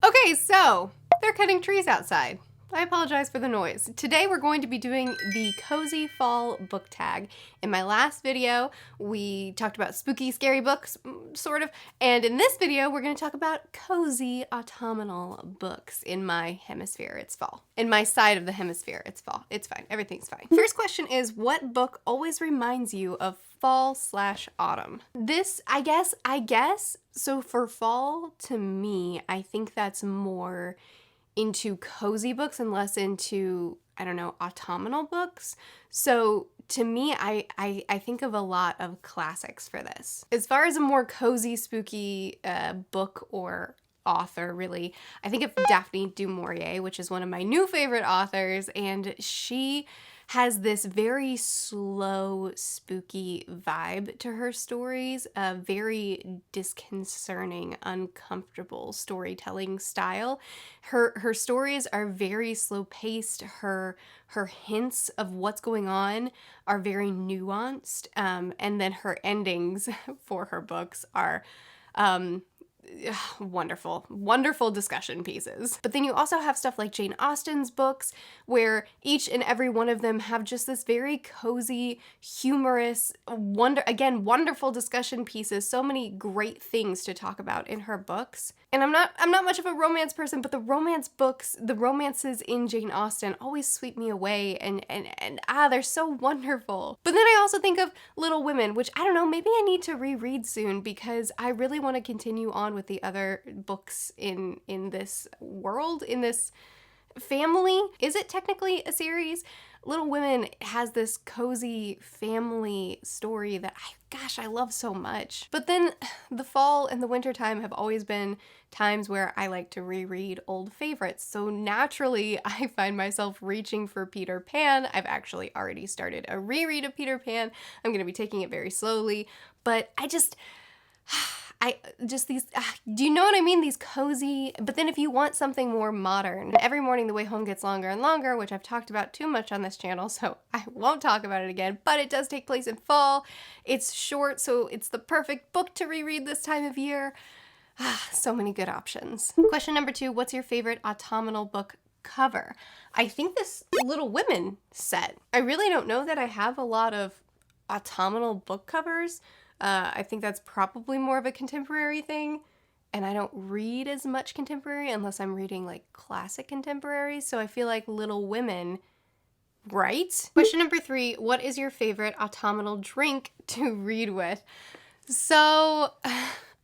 Okay, so they're cutting trees outside. I apologize for the noise. Today we're going to be doing the Cozy Fall book tag. In my last video, we talked about spooky, scary books, sort of, and in this video, we're going to talk about cozy autumnal books. In my hemisphere, it's fall. In my side of the hemisphere, it's fall. It's fine. Everything's fine. First question is, what book always reminds you of fall/autumn? This, I guess, so for fall, to me, I think that's more into cozy books and less into, I don't know, autumnal books. So to me, I think of a lot of classics for this. As far as a more cozy, spooky book or author, really, I think of Daphne du Maurier, which is one of my new favorite authors, and she has this very slow, spooky vibe to her stories, a very disconcerting, uncomfortable storytelling style. Her stories are very slow-paced. Her hints of what's going on are very nuanced, and then her endings for her books are wonderful discussion pieces. But then you also have stuff like Jane Austen's books, where each and every one of them have just this very cozy, humorous, wonderful discussion pieces. So many great things to talk about in her books. And I'm not much of a romance person, but the romance books, the romances in Jane Austen always sweep me away, and they're so wonderful. But then I also think of Little Women, which I don't know, maybe I need to reread soon because I really want to continue on with the other books in this world, in this family. Is it technically a series? Little Women has this cozy family story that I love so much. But then the fall and the winter time have always been times where I like to reread old favorites. So naturally, I find myself reaching for Peter Pan. I've actually already started a reread of Peter Pan. I'm going to be taking it very slowly, but these, do you know what I mean? These cozy, but then if you want something more modern, Every Morning the Way Home Gets Longer and Longer, which I've talked about too much on this channel, so I won't talk about it again, but it does take place in fall. It's short, so it's the perfect book to reread this time of year. So many good options. Question number 2, what's your favorite autumnal book cover? I think this Little Women set. I really don't know that I have a lot of autumnal book covers. I think that's probably more of a contemporary thing, and I don't read as much contemporary unless I'm reading like classic contemporary, so I feel like Little Women, right? Question number 3, what is your favorite autumnal drink to read with? So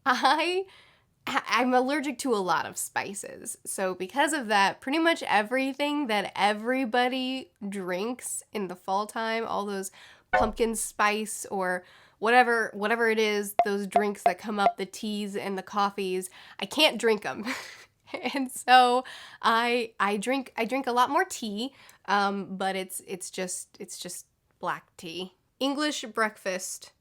I'm allergic to a lot of spices, so because of that, pretty much everything that everybody drinks in the fall time, all those pumpkin spice or whatever it is, those drinks that come up, the teas and the coffees, I can't drink them. And so I drink a lot more tea, but it's just black tea. English breakfast.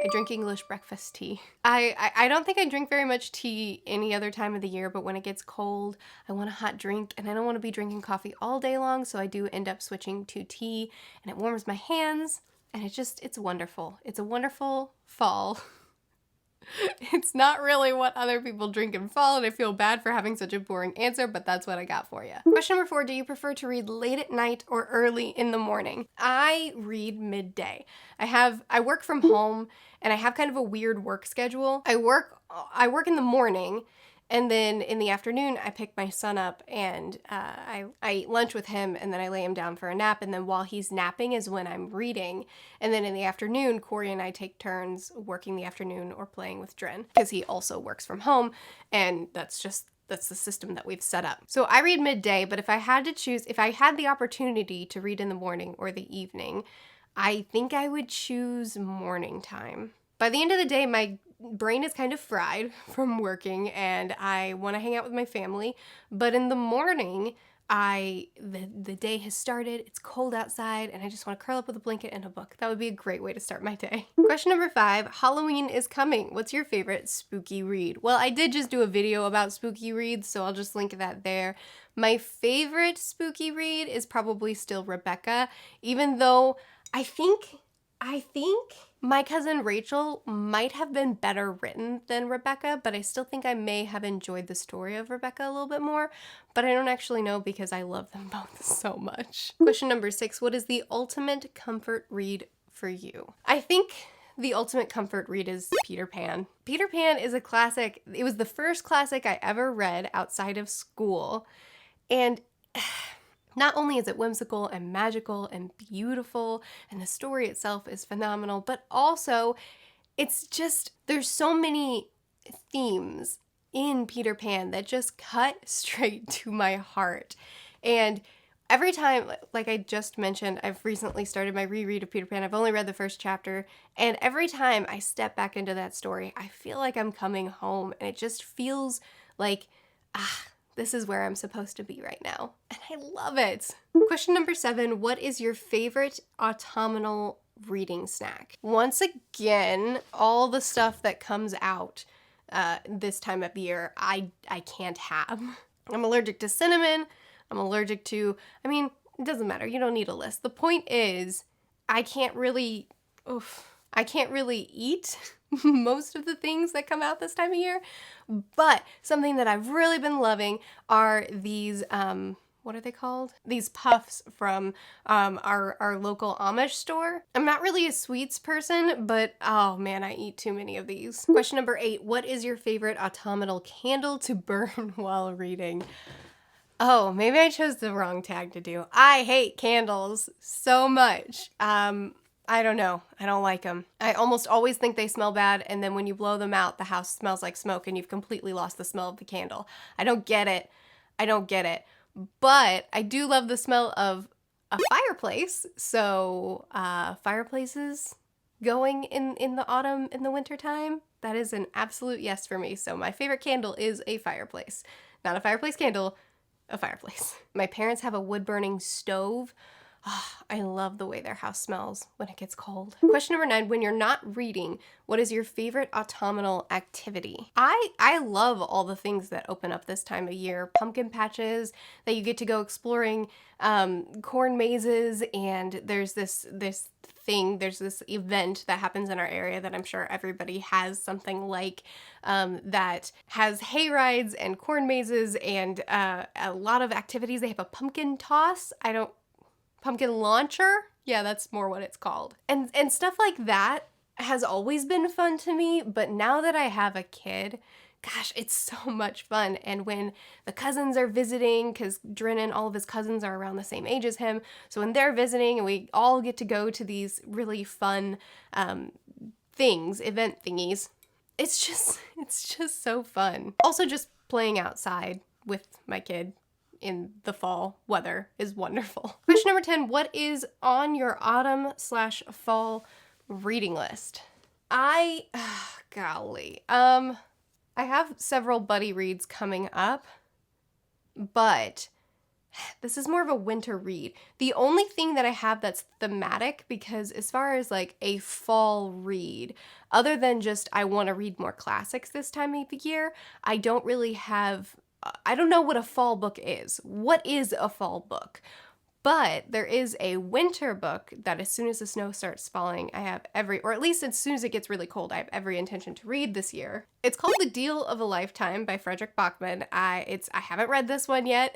I drink English breakfast tea. I don't think I drink very much tea any other time of the year, but when it gets cold, I want a hot drink, and I don't want to be drinking coffee all day long, so I do end up switching to tea, and it warms my hands. And it's wonderful. It's a wonderful fall. It's not really what other people drink in fall, and I feel bad for having such a boring answer, but that's what I got for you. Question number 4, do you prefer to read late at night or early in the morning? I read midday. I work from home, and I have kind of a weird work schedule. I work in the morning, and then in the afternoon, I pick my son up and I eat lunch with him, and then I lay him down for a nap. And then while he's napping is when I'm reading. And then in the afternoon, Corey and I take turns working the afternoon or playing with Dren, because he also works from home. And that's the system that we've set up. So I read midday, but if I had to choose, if I had the opportunity to read in the morning or the evening, I think I would choose morning time. By the end of the day, my brain is kind of fried from working, and I want to hang out with my family. But in the morning, the day has started, it's cold outside, and I just want to curl up with a blanket and a book. That would be a great way to start my day. Question number 5, Halloween is coming. What's your favorite spooky read? Well, I did just do a video about spooky reads, so I'll just link that there. My favorite spooky read is probably still Rebecca, even though I think I think My Cousin Rachel might have been better written than Rebecca, but I still think I may have enjoyed the story of Rebecca a little bit more, but I don't actually know because I love them both so much. Question number 6, what is the ultimate comfort read for you? I think the ultimate comfort read is Peter Pan. Peter Pan is a classic. It was the first classic I ever read outside of school, and not only is it whimsical and magical and beautiful, and the story itself is phenomenal, but also it's just, there's so many themes in Peter Pan that just cut straight to my heart. And every time, like I just mentioned, I've recently started my reread of Peter Pan. I've only read the first chapter, and every time I step back into that story, I feel like I'm coming home, and it just feels like, this is where I'm supposed to be right now. And I love it. Question number 7, what is your favorite autumnal reading snack? Once again, all the stuff that comes out this time of year, I can't have. I'm allergic to cinnamon. I'm allergic to, it doesn't matter. You don't need a list. The point is, I can't really eat most of the things that come out this time of year, but something that I've really been loving are these, what are they called? These puffs from our local Amish store. I'm not really a sweets person, but oh man, I eat too many of these. Question number 8, what is your favorite autumnal candle to burn while reading? Oh, maybe I chose the wrong tag to do. I hate candles so much. I don't know. I don't like them. I almost always think they smell bad, and then when you blow them out, the house smells like smoke and you've completely lost the smell of the candle. I don't get it. But I do love the smell of a fireplace. So fireplaces going in the autumn, in the winter time, that is an absolute yes for me. So my favorite candle is a fireplace. Not a fireplace candle, a fireplace. My parents have a wood-burning stove. Oh, I love the way their house smells when it gets cold. Question number 9, when you're not reading, what is your favorite autumnal activity? I love all the things that open up this time of year. Pumpkin patches that you get to go exploring, corn mazes, and there's this event that happens in our area that I'm sure everybody has something like, that has hay rides and corn mazes and a lot of activities. They have a pumpkin toss. Pumpkin launcher? Yeah, that's more what it's called. And stuff like that has always been fun to me, but now that I have a kid, gosh, it's so much fun. And when the cousins are visiting, because Drennan, all of his cousins are around the same age as him, so when they're visiting and we all get to go to these really fun event thingies, it's just so fun. Also, just playing outside with my kid in the fall weather is wonderful. Question number 10, what is on your autumn/fall reading list? I have several buddy reads coming up, but this is more of a winter read. The only thing that I have that's thematic, because as far as like a fall read, other than just I want to read more classics this time of the year, I don't really have, I don't know what a fall book is. What is a fall book? But there is a winter book that as soon as the snow starts falling, I have or at least as soon as it gets really cold, I have every intention to read this year. It's called The Deal of a Lifetime by Frederick Bachman. I haven't read this one yet,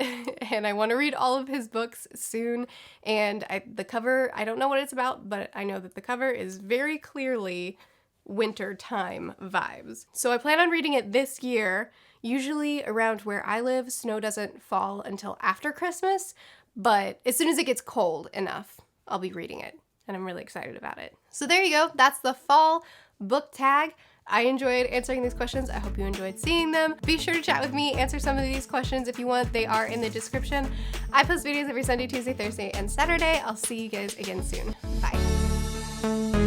and I want to read all of his books soon. And the cover, I don't know what it's about, but I know that the cover is very clearly winter time vibes. So I plan on reading it this year. Usually around where I live, snow doesn't fall until after Christmas, but as soon as it gets cold enough, I'll be reading it, and I'm really excited about it. So there you go. That's the fall book tag. I enjoyed answering these questions. I hope you enjoyed seeing them. Be sure to chat with me, answer some of these questions if you want. They are in the description. I post videos every Sunday, Tuesday, Thursday, and Saturday. I'll see you guys again soon. Bye.